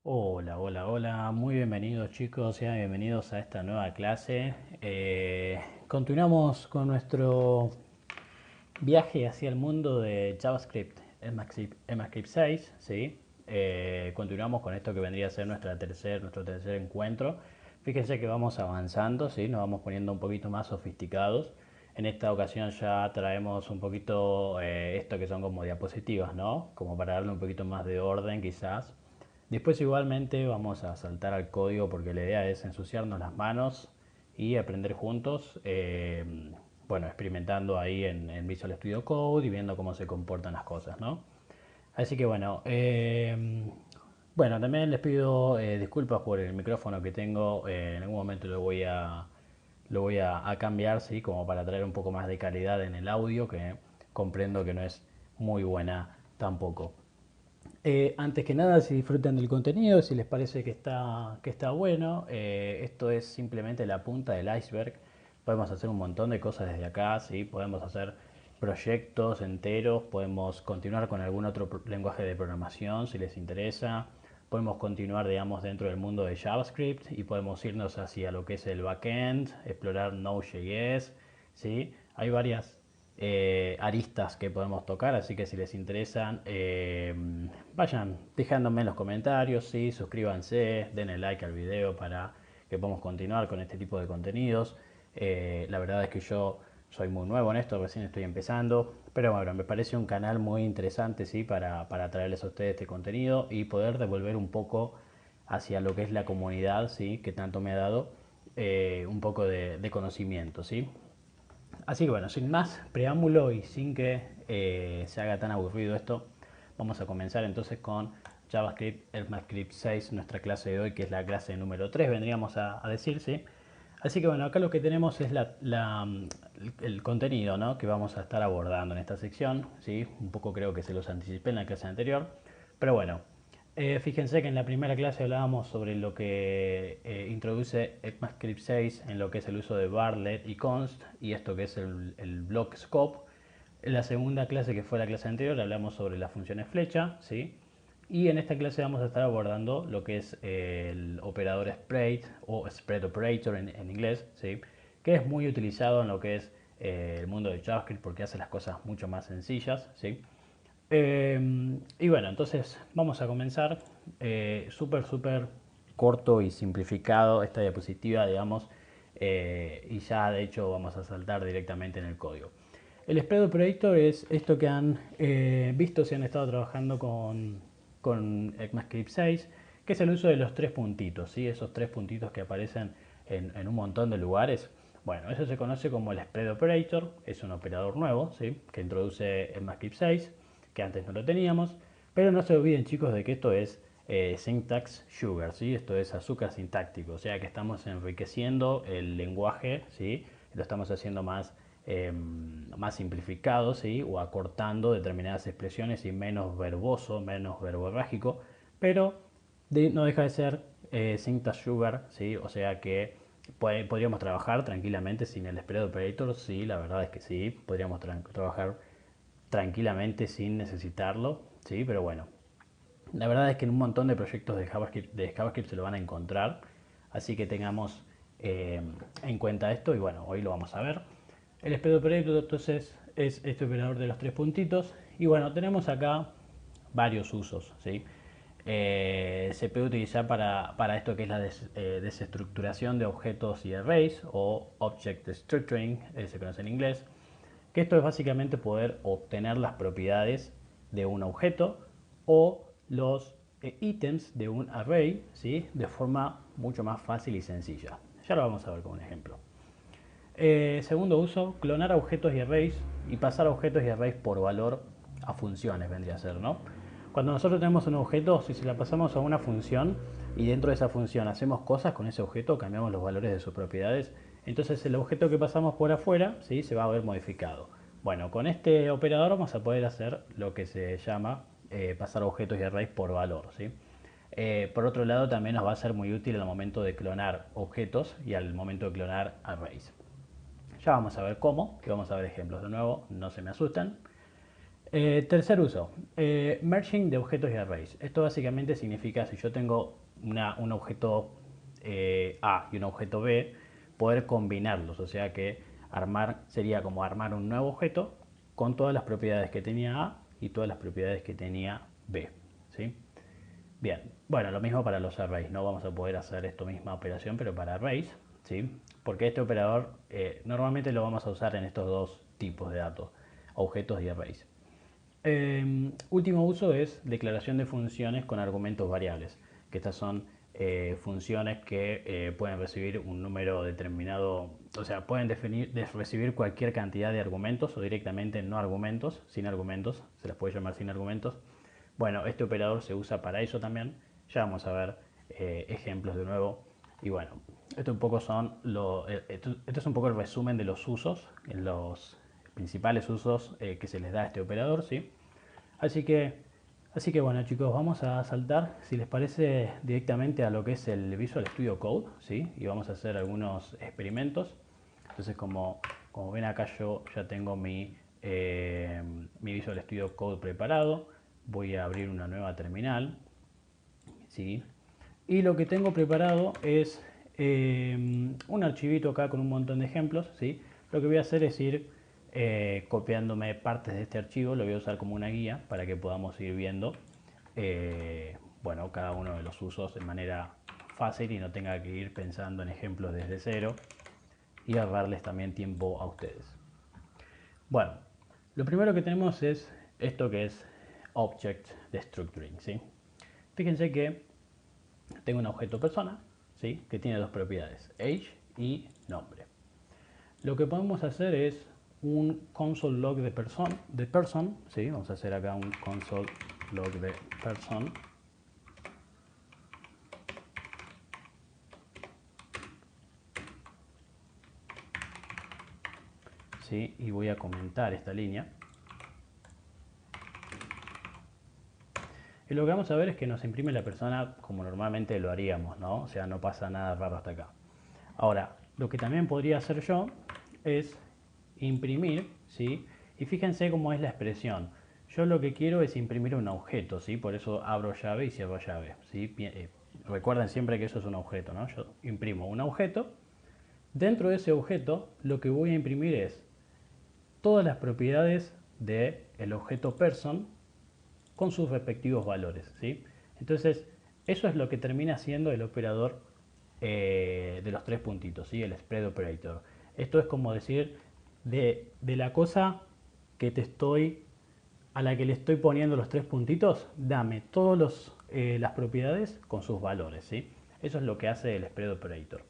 Hola, hola, hola, muy bienvenidos chicos, sean bienvenidos a esta nueva clase. Continuamos con nuestro viaje hacia el mundo de JavaScript, ECMAScript 6, ¿sí? Continuamos con esto que vendría a ser nuestro tercer encuentro. Fíjense que vamos avanzando, ¿sí? Nos vamos poniendo un poquito más sofisticados. En esta ocasión ya traemos un poquito esto que son como diapositivas, ¿no? Como para darle un poquito más de orden quizás. Después igualmente vamos a saltar al código porque la idea es ensuciarnos las manos y aprender juntos, bueno, experimentando ahí en Visual Studio Code y viendo cómo se comportan las cosas, ¿no? Así que bueno, bueno, también les pido disculpas por el micrófono que tengo, en algún momento lo voy a cambiar, ¿sí? Como para traer un poco más de calidad en el audio, que comprendo que no es muy buena tampoco. Antes que nada, si disfrutan del contenido, si les parece que está bueno, esto es simplemente la punta del iceberg. Podemos hacer un montón de cosas desde acá, ¿sí? Podemos hacer proyectos enteros, podemos continuar con algún otro lenguaje de programación si les interesa, podemos continuar, digamos, dentro del mundo de JavaScript y podemos irnos hacia lo que es el backend, explorar Node.js, ¿sí? Hay varias aristas que podemos tocar, así que si les interesan, vayan dejándome en los comentarios, ¿sí? Suscríbanse, denle like al video para que podamos continuar con este tipo de contenidos. La verdad es que yo soy muy nuevo en esto, recién estoy empezando, pero bueno, me parece un canal muy interesante, ¿sí? Para traerles a ustedes este contenido y poder devolver un poco hacia lo que es la comunidad, ¿sí? Que tanto me ha dado un poco de conocimiento, ¿sí? Así que bueno, sin más preámbulo y sin que se haga tan aburrido esto, vamos a comenzar entonces con JavaScript, ECMAScript 6, nuestra clase de hoy, que es la clase número 3, vendríamos a decir, ¿sí? Así que bueno, acá lo que tenemos es el contenido, ¿no? Que vamos a estar abordando en esta sección, ¿sí? Un poco creo que se los anticipé en la clase anterior, pero bueno, fíjense que en la primera clase hablábamos sobre lo que introduce ECMAScript 6 en lo que es el uso de Barlet y Const y esto que es el block scope. En la segunda clase, que fue la clase anterior, hablamos sobre las funciones flecha, ¿sí? Y en esta clase vamos a estar abordando lo que es el operador spread o spread operator en inglés, ¿sí? Que es muy utilizado en lo que es el mundo de JavaScript porque hace las cosas mucho más sencillas, ¿sí? Y bueno, entonces vamos a comenzar. Súper corto y simplificado esta diapositiva, digamos, y ya de hecho vamos a saltar directamente en el código. El spread operator es esto que han visto si han estado trabajando con ECMAScript 6, que es el uso de los tres puntitos, ¿sí? Esos tres puntitos que aparecen en un montón de lugares. Bueno, eso se conoce como el spread operator, es un operador nuevo, ¿sí? Que introduce ECMAScript 6, que antes no lo teníamos, pero no se olviden chicos de que esto es syntax sugar, ¿sí? Esto es azúcar sintáctico, o sea que estamos enriqueciendo el lenguaje, ¿sí? Lo estamos haciendo más simplificado, ¿sí? O acortando determinadas expresiones y menos verboso, menos verborrágico, pero no deja de ser syntax sugar, ¿sí? O sea que podríamos trabajar tranquilamente sin el spread operator, sí, la verdad es que sí, podríamos trabajar tranquilamente sin necesitarlo, sí, pero bueno, la verdad es que en un montón de proyectos de JavaScript se lo van a encontrar, así que tengamos en cuenta esto y bueno, hoy lo vamos a ver. El spread operator entonces es este operador de los tres puntitos y bueno, tenemos acá varios usos, ¿sí? Se puede utilizar para esto que es la desestructuración de objetos y arrays o Object Structuring, se conoce en inglés, que esto es básicamente poder obtener las propiedades de un objeto o los ítems de un array, ¿sí? De forma mucho más fácil y sencilla. Ya lo vamos a ver con un ejemplo. Segundo uso, clonar objetos y arrays y pasar objetos y arrays por valor a funciones vendría a ser, ¿no? Cuando nosotros tenemos un objeto, si se la pasamos a una función y dentro de esa función hacemos cosas con ese objeto, cambiamos los valores de sus propiedades, entonces el objeto que pasamos por afuera, ¿sí? Se va a ver modificado. Bueno, con este operador vamos a poder hacer lo que se llama pasar objetos y arrays por valor, ¿sí? Por otro lado, también nos va a ser muy útil al momento de clonar objetos y al momento de clonar arrays. Ya vamos a ver cómo, que vamos a ver ejemplos de nuevo, no se me asustan. Tercer uso, merging de objetos y arrays. Esto básicamente significa si yo tengo un objeto A y un objeto B, poder combinarlos. O sea que armar sería como armar un nuevo objeto con todas las propiedades que tenía A y todas las propiedades que tenía B. ¿Sí? Bien, bueno, lo mismo para los arrays. No vamos a poder hacer esta misma operación, pero para arrays, ¿sí? Porque este operador normalmente lo vamos a usar en estos dos tipos de datos, objetos y arrays. Último uso es declaración de funciones con argumentos variables, que estas son funciones que pueden recibir un número determinado, o sea, pueden recibir cualquier cantidad de argumentos o directamente no argumentos, sin argumentos, se las puede llamar sin argumentos. Bueno, este operador se usa para eso también, ya vamos a ver ejemplos de nuevo. Y bueno, esto un poco esto es un poco el resumen de los usos, los principales usos que se les da a este operador, ¿sí? Así que, así que bueno chicos, vamos a saltar, si les parece, directamente a lo que es el Visual Studio Code, ¿sí? Y vamos a hacer algunos experimentos. Entonces como ven acá yo ya tengo mi Visual Studio Code preparado. Voy a abrir una nueva terminal, ¿sí? Y lo que tengo preparado es un archivito acá con un montón de ejemplos, ¿sí? Lo que voy a hacer es ir copiándome partes de este archivo, lo voy a usar como una guía para que podamos ir viendo bueno, cada uno de los usos de manera fácil y no tenga que ir pensando en ejemplos desde cero y ahorrarles también tiempo a ustedes. Bueno, lo primero que tenemos es esto que es Object Destructuring, ¿sí? Fíjense que tengo un objeto persona, ¿sí? Que tiene dos propiedades, age y nombre. Lo que podemos hacer es un console log de person, ¿sí? Vamos a hacer acá un console log de person. ¿Sí? Y voy a comentar esta línea. Y lo que vamos a ver es que nos imprime la persona como normalmente lo haríamos, ¿no? O sea, no pasa nada raro hasta acá. Ahora, lo que también podría hacer yo es imprimir, ¿sí? Y fíjense cómo es la expresión. Yo lo que quiero es imprimir un objeto, ¿sí? Por eso abro llave y cierro llave, ¿sí? Recuerden siempre que eso es un objeto, ¿no? Yo imprimo un objeto. Dentro de ese objeto, lo que voy a imprimir es todas las propiedades del objeto person con sus respectivos valores, ¿sí? Entonces, eso es lo que termina siendo el operador de los tres puntitos, ¿sí? El spread operator. Esto es como decir de la cosa que a la que le estoy poniendo los tres puntitos, dame todas las propiedades con sus valores, ¿sí? Eso es lo que hace el spread operator.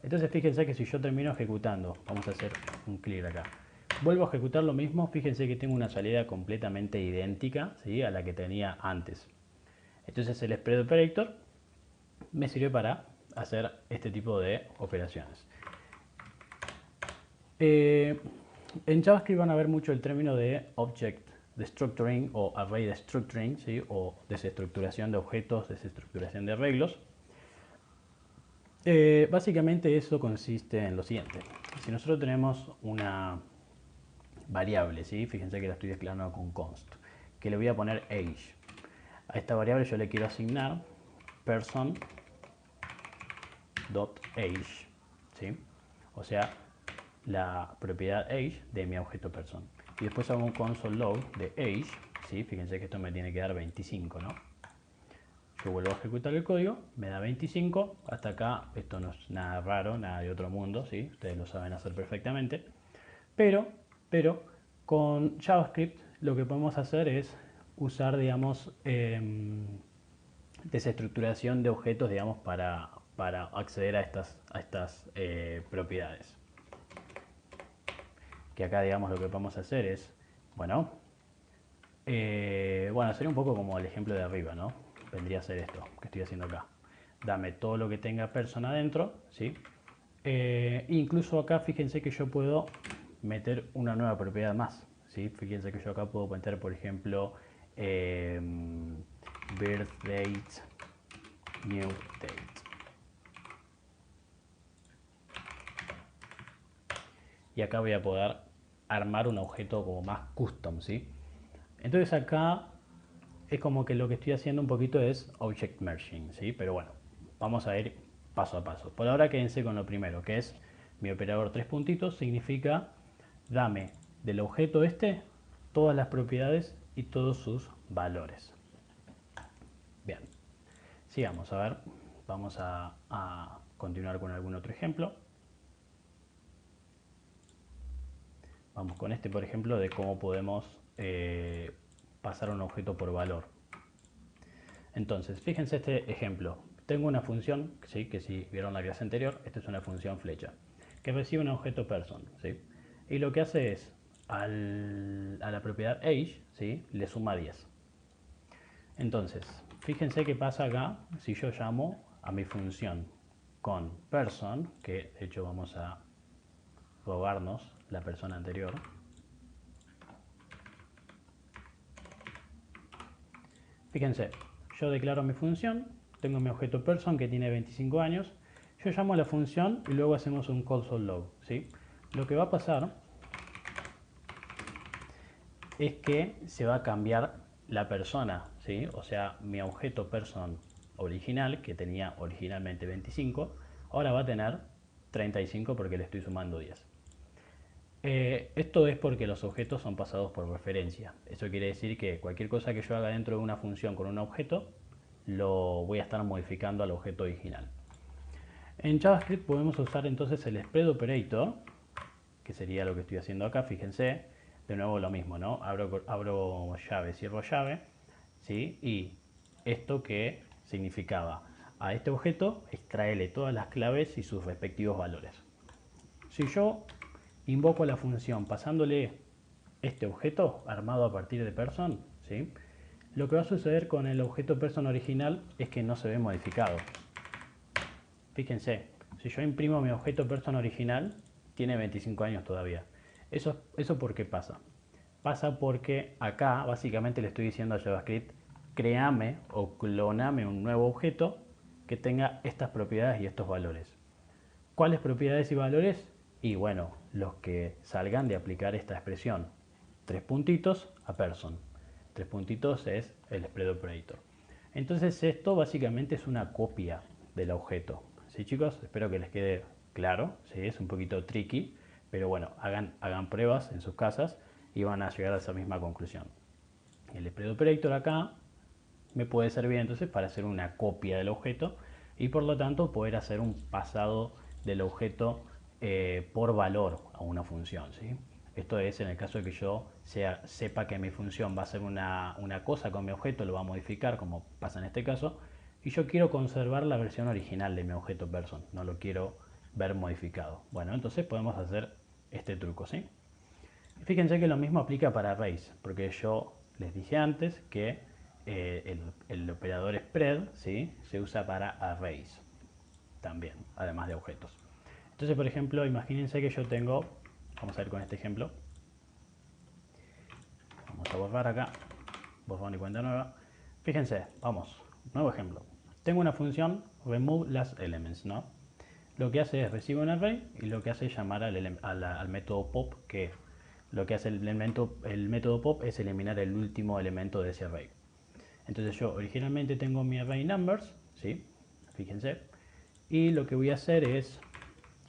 Entonces fíjense que si yo termino ejecutando, vamos a hacer un clic acá, vuelvo a ejecutar lo mismo, fíjense que tengo una salida completamente idéntica, ¿sí? A la que tenía antes. Entonces el spread operator me sirve para hacer este tipo de operaciones. En JavaScript van a ver mucho el término de Object Destructuring o Array Destructuring, ¿sí? O desestructuración de objetos, desestructuración de arreglos. Básicamente eso consiste en lo siguiente. Si nosotros tenemos una variable, ¿sí? Fíjense que la estoy declarando con const, que le voy a poner age. A esta variable yo le quiero asignar person.age, ¿sí? O sea, la propiedad age de mi objeto person. Y después hago un console log de age, ¿sí? Fíjense que esto me tiene que dar 25, ¿no? Yo vuelvo a ejecutar el código, me da 25, hasta acá esto no es nada raro, nada de otro mundo, ¿sí? Ustedes lo saben hacer perfectamente. Pero con JavaScript lo que podemos hacer es usar, digamos, desestructuración de objetos, digamos, para acceder a estas propiedades. Que acá, digamos, lo que podemos hacer es, bueno, bueno, sería un poco como el ejemplo de arriba, ¿no? Vendría a ser esto que estoy haciendo acá. Dame todo lo que tenga persona adentro, ¿sí? Incluso acá fíjense que yo puedo meter una nueva propiedad más, ¿sí? Fíjense que yo acá puedo meter, por ejemplo, birth date, new date. Y acá voy a poder armar un objeto como más custom, ¿sí? Entonces acá es como que lo que estoy haciendo un poquito es object merging, ¿sí? Pero bueno, vamos a ir paso a paso. Por ahora quédense con lo primero, que es mi operador tres puntitos, significa dame del objeto este todas las propiedades y todos sus valores. Bien, sigamos, a ver, vamos a continuar con algún otro ejemplo. Vamos con este, por ejemplo, de cómo podemos pasar un objeto por valor. Entonces, fíjense este ejemplo. Tengo una función, ¿sí? Que si vieron la clase anterior, esta es una función flecha, que recibe un objeto person, ¿sí? Y lo que hace es, a la propiedad age, ¿sí? Le suma 10. Entonces, fíjense qué pasa acá si yo llamo a mi función con person, que de hecho vamos a robarnos la persona anterior. Fíjense, yo declaro mi función, tengo mi objeto person que tiene 25 años, yo llamo a la función y luego hacemos un console.log, ¿sí? Lo que va a pasar es que se va a cambiar la persona, ¿sí? O sea, mi objeto person original, que tenía originalmente 25, ahora va a tener 35 porque le estoy sumando 10. Esto es porque los objetos son pasados por referencia. Eso quiere decir que cualquier cosa que yo haga dentro de una función con un objeto, lo voy a estar modificando al objeto original. En JavaScript podemos usar entonces el spread operator, que sería lo que estoy haciendo acá, fíjense, de nuevo lo mismo, ¿no? Abro llave, cierro llave, ¿sí? Y esto que significaba a este objeto, extraele todas las claves y sus respectivos valores. Si yo invoco la función pasándole este objeto armado a partir de person, ¿sí? Lo que va a suceder con el objeto person original es que no se ve modificado. Fíjense, si yo imprimo mi objeto person original, tiene 25 años todavía. ¿Eso por qué pasa? Pasa porque acá básicamente le estoy diciendo a JavaScript, créame o cloname un nuevo objeto que tenga estas propiedades y estos valores. ¿Cuáles propiedades y valores? Y bueno, los que salgan de aplicar esta expresión. 3 puntitos a person. 3 puntitos es el spread operator. Entonces esto básicamente es una copia del objeto. ¿Sí, chicos? Espero que les quede claro. ¿Sí? Es un poquito tricky, pero bueno, hagan pruebas en sus casas y van a llegar a esa misma conclusión. El spread operator acá me puede servir entonces para hacer una copia del objeto y por lo tanto poder hacer un pasado del objeto por valor a una función, ¿sí? Esto es en el caso de que yo sepa que mi función va a hacer una cosa con mi objeto, lo va a modificar como pasa en este caso, y yo quiero conservar la versión original de mi objeto person, no lo quiero ver modificado. Bueno, entonces podemos hacer este truco, ¿sí? Fíjense que lo mismo aplica para arrays, porque yo les dije antes que el operador spread, ¿sí? Se usa para arrays también, además de objetos. Entonces, por ejemplo, imagínense que yo tengo, vamos a ver con este ejemplo, vamos a borrar acá, borrón y cuenta nueva. Fíjense, vamos, nuevo ejemplo. Tengo una función remove last elements, ¿no? Lo que hace es recibe un array y lo que hace es llamar al método pop, que lo que hace el método pop es eliminar el último elemento de ese array. Entonces yo originalmente tengo mi array numbers, ¿sí? Fíjense. Y lo que voy a hacer es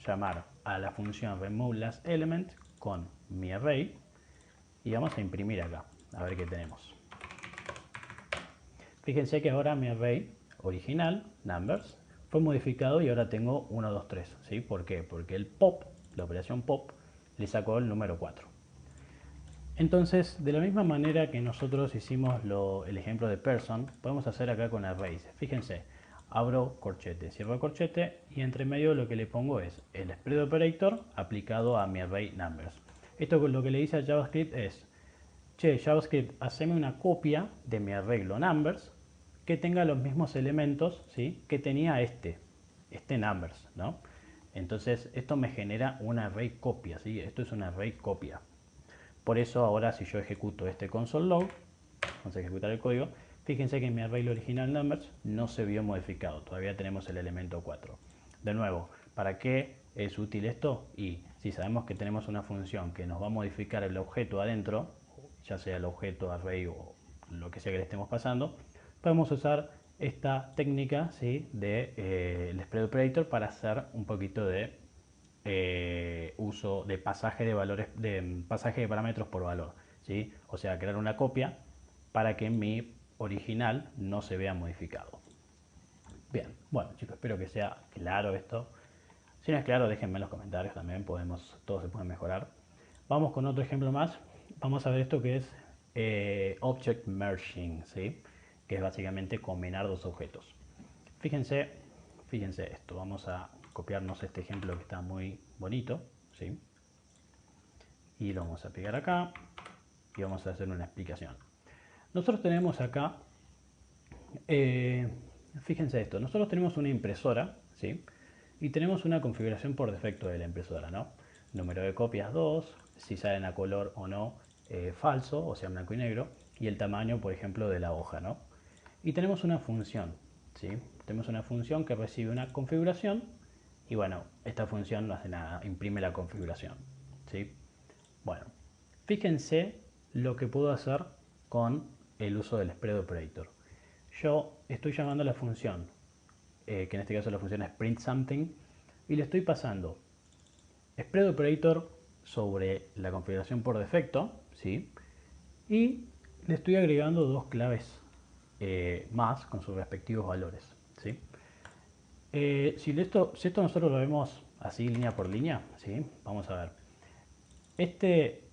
llamar a la función remove last element con mi array y vamos a imprimir acá, a ver qué tenemos. Fíjense que ahora mi array original, numbers, fue modificado y ahora tengo 1, 2, 3. ¿Sí? ¿Por qué? Porque el pop, la operación pop, le sacó el número 4. Entonces, de la misma manera que nosotros hicimos el ejemplo de person, podemos hacer acá con arrays. Fíjense, abro corchete, cierro corchete y entre medio lo que le pongo es el spread operator aplicado a mi array numbers. Esto lo que le dice a JavaScript es, che, JavaScript, haceme una copia de mi arreglo numbers que tenga los mismos elementos, ¿sí? Que tenía este numbers, ¿no? Entonces esto me genera una array copia, ¿sí? Esto es una array copia. Por eso ahora si yo ejecuto este console.log, vamos a ejecutar el código, fíjense que en mi array original numbers no se vio modificado, todavía tenemos el elemento 4. De nuevo, ¿para qué es útil esto? Y si sabemos que tenemos una función que nos va a modificar el objeto adentro, ya sea el objeto, array o lo que sea que le estemos pasando, podemos usar esta técnica, ¿sí?, de el spread operator para hacer un poquito de uso de pasaje de valores, de pasaje de parámetros por valor, ¿sí? O sea, crear una copia para que mi original no se vea modificado. Bien, bueno chicos, espero que sea claro esto. Si no es claro, déjenme en los comentarios también, todo se puede mejorar. Vamos con otro ejemplo más. Vamos a ver esto que es Object Merging, ¿sí?, que es básicamente combinar dos objetos. Fíjense esto. Vamos a copiarnos este ejemplo que está muy bonito, ¿sí?, y lo vamos a pegar acá y vamos a hacer una explicación. Nosotros tenemos acá, fíjense esto, nosotros tenemos una impresora, ¿sí?, y tenemos una configuración por defecto de la impresora, ¿no? Número de copias 2, si salen a color o no, falso, o sea, blanco y negro, y el tamaño, por ejemplo, de la hoja, ¿no? Y tenemos una función, ¿sí? Tenemos una función que recibe una configuración y bueno, esta función no hace nada, imprime la configuración, ¿sí? Bueno, fíjense lo que puedo hacer con el uso del spread operator. Yo estoy llamando a la función, que en este caso la función es print something, y le estoy pasando spread operator sobre la configuración por defecto, ¿sí?, y le estoy agregando dos claves más con sus respectivos valores, ¿sí? Si esto nosotros lo vemos así línea por línea, ¿sí?, vamos a ver.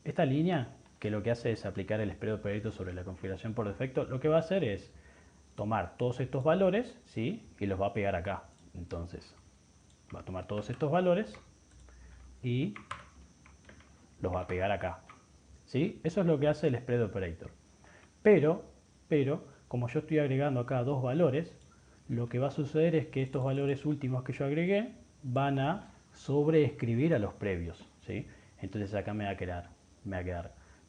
Esta línea, que lo que hace es aplicar el spread operator sobre la configuración por defecto, lo que va a hacer es tomar todos estos valores, ¿sí?, y los va a pegar acá. Entonces, va a tomar todos estos valores y los va a pegar acá, ¿sí? Eso es lo que hace el spread operator. Pero, como yo estoy agregando acá dos valores, lo que va a suceder es que estos valores últimos que yo agregué van a sobreescribir a los previos, ¿sí? Entonces acá me va a quedar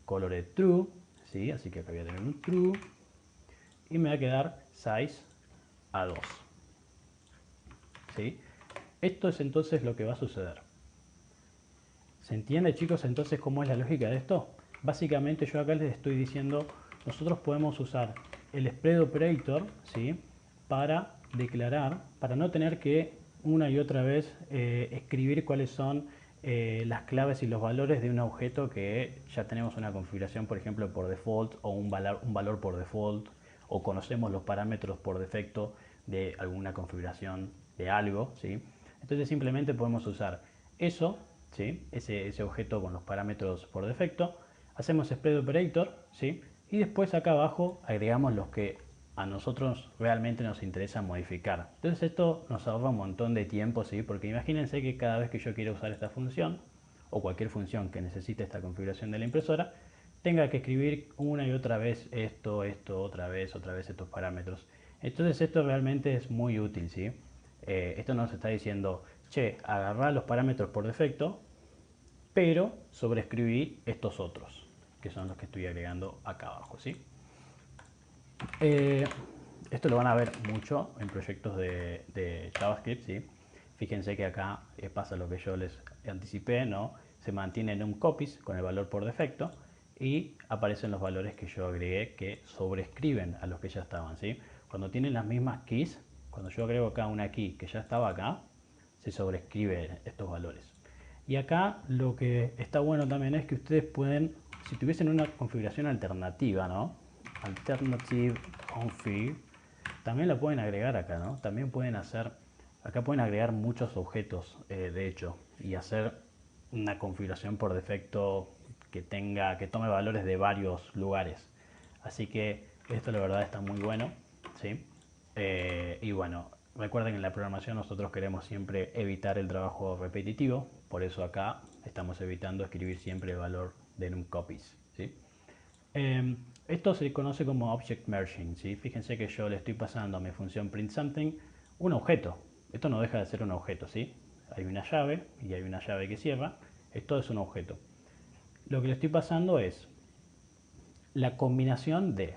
colored true, ¿sí? Así que acá voy a tener un true y me va a quedar size a 2, ¿sí? Esto es entonces lo que va a suceder. ¿Se entiende, chicos, entonces cómo es la lógica de esto? Básicamente yo acá les estoy diciendo, nosotros podemos usar el spread operator, ¿sí?, para declarar, para no tener que una y otra vez escribir cuáles son las claves y los valores de un objeto que ya tenemos una configuración, por ejemplo, por default, o un valor por default, o conocemos los parámetros por defecto de alguna configuración de algo, ¿sí? Entonces simplemente podemos usar eso, ¿sí?, ese objeto con los parámetros por defecto, hacemos spread operator, ¿sí?, y después acá abajo agregamos los que a nosotros realmente nos interesa modificar. Entonces esto nos ahorra un montón de tiempo, ¿sí?, porque imagínense que cada vez que yo quiera usar esta función, o cualquier función que necesite esta configuración de la impresora, tenga que escribir una y otra vez esto, otra vez estos parámetros. Entonces esto realmente es muy útil, ¿sí? Esto nos está diciendo, che, agarrá los parámetros por defecto, pero sobreescribí estos otros, que son los que estoy agregando acá abajo, ¿sí? Esto lo van a ver mucho en proyectos de JavaScript, ¿sí? Fíjense que acá pasa lo que yo les anticipé, ¿no? Se mantiene en un copies con el valor por defecto y aparecen los valores que yo agregué que sobrescriben a los que ya estaban, ¿sí? Cuando tienen las mismas keys, cuando yo agrego acá una key que ya estaba acá, se sobrescriben estos valores. Y acá lo que está bueno también es que ustedes pueden, si tuviesen una configuración alternativa, ¿no? Alternative config, también la pueden agregar acá, ¿no? También pueden hacer, acá pueden agregar muchos objetos, de hecho, y hacer una configuración por defecto que tome valores de varios lugares. Así que esto la verdad está muy bueno, ¿sí? Y bueno, recuerden que en la programación nosotros queremos siempre evitar el trabajo repetitivo, por eso acá estamos evitando escribir siempre el valor de numcopies, ¿sí? Esto se conoce como Object Merging, ¿sí? Fíjense que yo le estoy pasando a mi función printSomething un objeto. Esto no deja de ser un objeto, ¿sí? Hay una llave y hay una llave que cierra. Esto es un objeto. Lo que le estoy pasando es la combinación de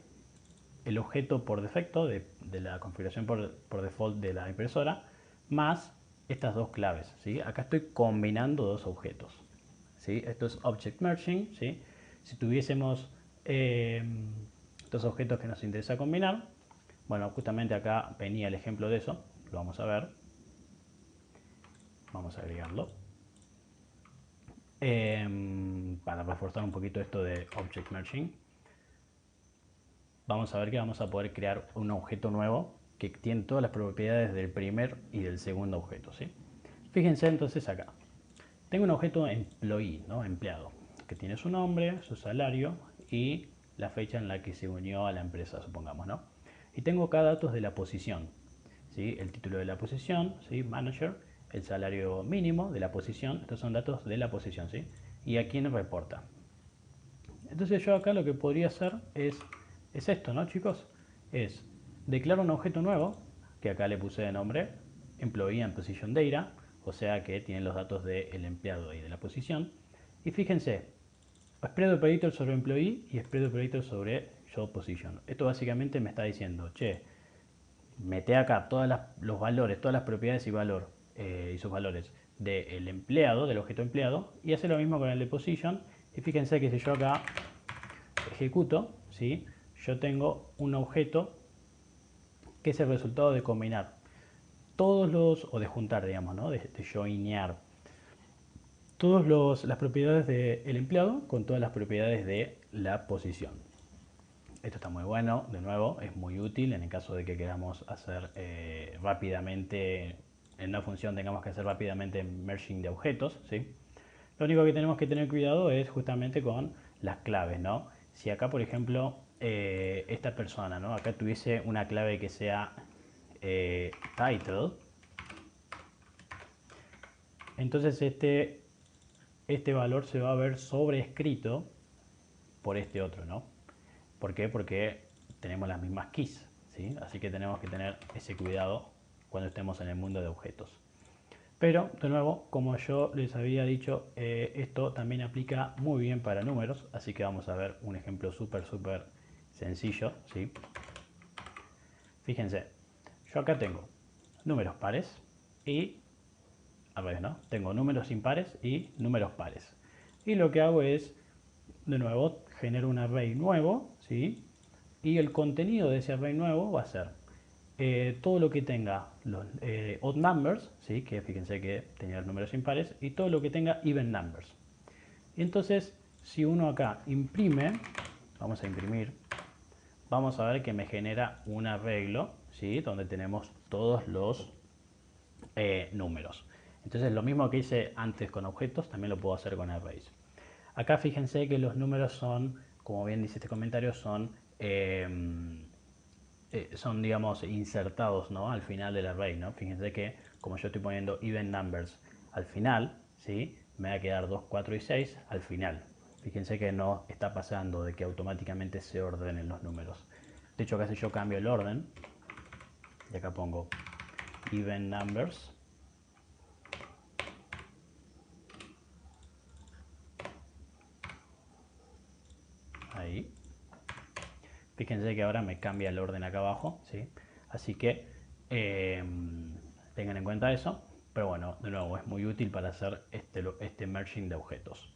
el objeto por defecto de la configuración por default de la impresora más estas dos claves, ¿sí? Acá estoy combinando dos objetos, ¿sí? Esto es Object Merging, ¿sí? Si tuviésemos eh, dos objetos que nos interesa combinar. Bueno, justamente acá venía el ejemplo de eso, lo vamos a ver. Vamos a agregarlo. Para reforzar un poquito esto de Object Merging, vamos a ver que vamos a poder crear un objeto nuevo que tiene todas las propiedades del primer y del segundo objeto, ¿sí? Fíjense entonces acá. Tengo un objeto employee, ¿no? Empleado, que tiene su nombre, su salario y la fecha en la que se unió a la empresa, supongamos, ¿no? Y tengo acá datos de la posición, ¿sí? El título de la posición, ¿sí? Manager, el salario mínimo de la posición, estos son datos de la posición, ¿sí? Y a quién reporta. Entonces yo acá lo que podría hacer es esto, ¿no, chicos? Es declaro un objeto nuevo, que acá le puse de nombre Employee and Position Data, o sea que tiene los datos del empleado y de la posición. Y fíjense, spread operator sobre employee y spread operator sobre job position. Esto básicamente me está diciendo, che, mete acá todos los valores, todas las propiedades y sus valores del empleado, del objeto empleado, y hace lo mismo con el de position. Y fíjense que si yo acá ejecuto, ¿sí? Yo tengo un objeto que es el resultado de combinar todos los, o de juntar, digamos, ¿no? de joinear todas las propiedades del empleado con todas las propiedades de la posición. Esto está muy bueno, de nuevo, es muy útil en el caso de que queramos hacer rápidamente, en una función tengamos que hacer rápidamente merging de objetos, ¿sí? Lo único que tenemos que tener cuidado es justamente con las claves, ¿no? Si acá, por ejemplo, esta persona, ¿no? Acá tuviese una clave que sea title, entonces este valor se va a ver sobrescrito por este otro, ¿no? ¿Por qué? Porque tenemos las mismas keys, ¿sí? Así que tenemos que tener ese cuidado cuando estemos en el mundo de objetos. Pero, de nuevo, como yo les había dicho, esto también aplica muy bien para números, así que vamos a ver un ejemplo súper sencillo, ¿sí? Fíjense, yo acá tengo números pares y, al revés, ¿no? Tengo números impares y números pares. Y lo que hago es, de nuevo, genero un array nuevo, ¿sí? Y el contenido de ese array nuevo va a ser todo lo que tenga los odd numbers, ¿sí? Que fíjense que tenía los números impares, y todo lo que tenga even numbers. Y entonces, si uno acá imprime, vamos a imprimir, vamos a ver que me genera un arreglo, ¿sí? Donde tenemos todos los números. Entonces, lo mismo que hice antes con objetos, también lo puedo hacer con arrays. Acá fíjense que los números son, como bien dice este comentario, son digamos, insertados, ¿no? Al final del array, ¿no? Fíjense que, como yo estoy poniendo even numbers al final, ¿sí? Me va a quedar 2, 4 y 6 al final. Fíjense que no está pasando de que automáticamente se ordenen los números. De hecho, acá si yo cambio el orden, y acá pongo even numbers, ahí, fíjense que ahora me cambia el orden acá abajo, ¿sí? Así que tengan en cuenta eso. Pero bueno, de nuevo, es muy útil para hacer este merging de objetos.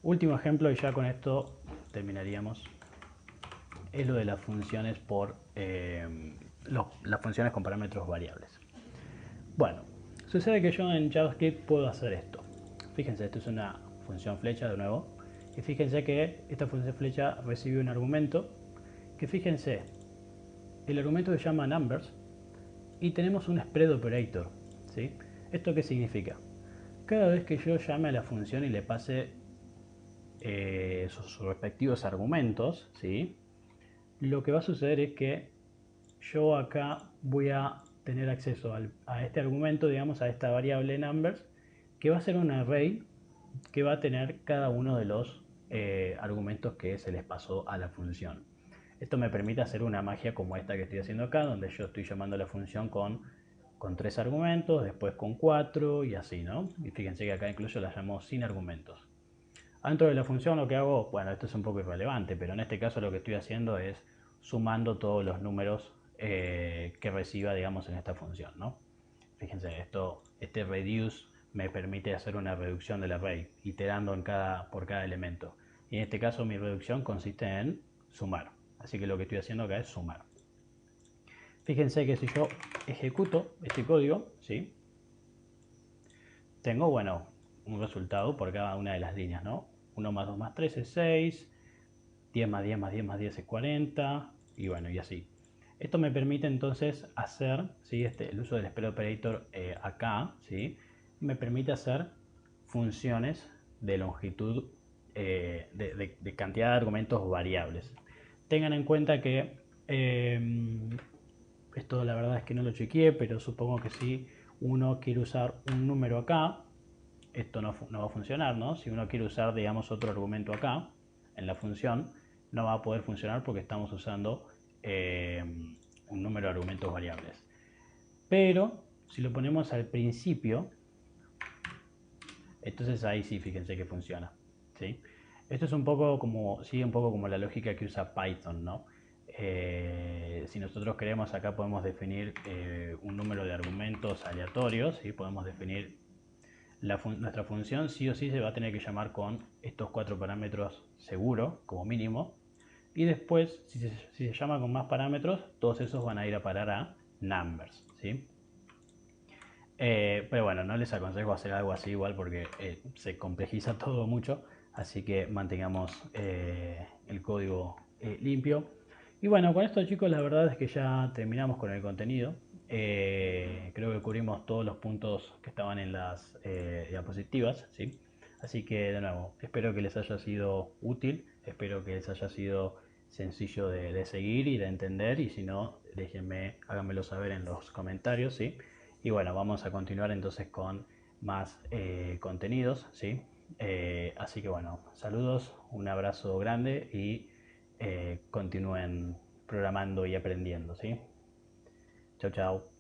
Último ejemplo, y ya con esto terminaríamos, es lo de las funciones las funciones con parámetros variables. Bueno, sucede que yo en JavaScript puedo hacer esto. Fíjense, esto es una función flecha de nuevo. Y fíjense que esta función flecha recibe un argumento que, fíjense, el argumento se llama numbers y tenemos un spread operator, ¿sí? ¿Esto qué significa? Cada vez que yo llame a la función y le pase sus respectivos argumentos, ¿sí? Lo que va a suceder es que yo acá voy a tener acceso a este argumento, digamos, a esta variable numbers, que va a ser un array que va a tener cada uno de los argumentos que se les pasó a la función. Esto me permite hacer una magia como esta que estoy haciendo acá, donde yo estoy llamando a la función con 3 argumentos, después con 4 y así, ¿no? Y fíjense que acá incluso la llamo sin argumentos. Dentro de la función lo que hago, bueno, esto es un poco irrelevante, pero en este caso lo que estoy haciendo es sumando todos los números que reciba, digamos, en esta función, ¿no? Fíjense, este reduce me permite hacer una reducción del array, iterando por cada elemento. y en este caso mi reducción consiste en sumar. Así que lo que estoy haciendo acá es sumar. Fíjense que si yo ejecuto este código, ¿sí? Tengo, bueno, un resultado por cada una de las líneas, ¿no? 1 más 2 más 3 es 6, 10 más 10 más 10 más 10 es 40, y bueno, y así. Esto me permite entonces hacer, ¿sí? El uso del spread operator acá, ¿sí? Me permite hacer funciones de longitud, de cantidad de argumentos variables. Tengan en cuenta que esto la verdad es que no lo chequeé, pero supongo que si uno quiere usar un número acá, esto no va a funcionar, ¿no? Si uno quiere usar, digamos, otro argumento acá, en la función, no va a poder funcionar porque estamos usando un número de argumentos variables. Pero si lo ponemos al principio, entonces ahí sí, fíjense que funciona, ¿sí? Esto es un poco como, sigue un poco como la lógica que usa Python, ¿no? Si nosotros queremos, acá podemos definir un número de argumentos aleatorios, ¿sí? Podemos definir nuestra función sí o sí se va a tener que llamar con estos 4 parámetros seguro, como mínimo. Y después, si se llama con más parámetros, todos esos van a ir a parar a numbers, ¿sí? Pero bueno, no les aconsejo hacer algo así igual porque se complejiza todo mucho, así que mantengamos el código limpio. Y bueno, con esto chicos la verdad es que ya terminamos con el contenido. Creo que cubrimos todos los puntos que estaban en las diapositivas, ¿sí? Así que de nuevo, espero que les haya sido útil, espero que les haya sido sencillo de seguir y de entender, y si no, déjenme, háganmelo saber en los comentarios, ¿sí? Y bueno, vamos a continuar entonces con más contenidos, ¿sí? Así que bueno, saludos, un abrazo grande y continúen programando y aprendiendo, ¿sí? Chao, chao.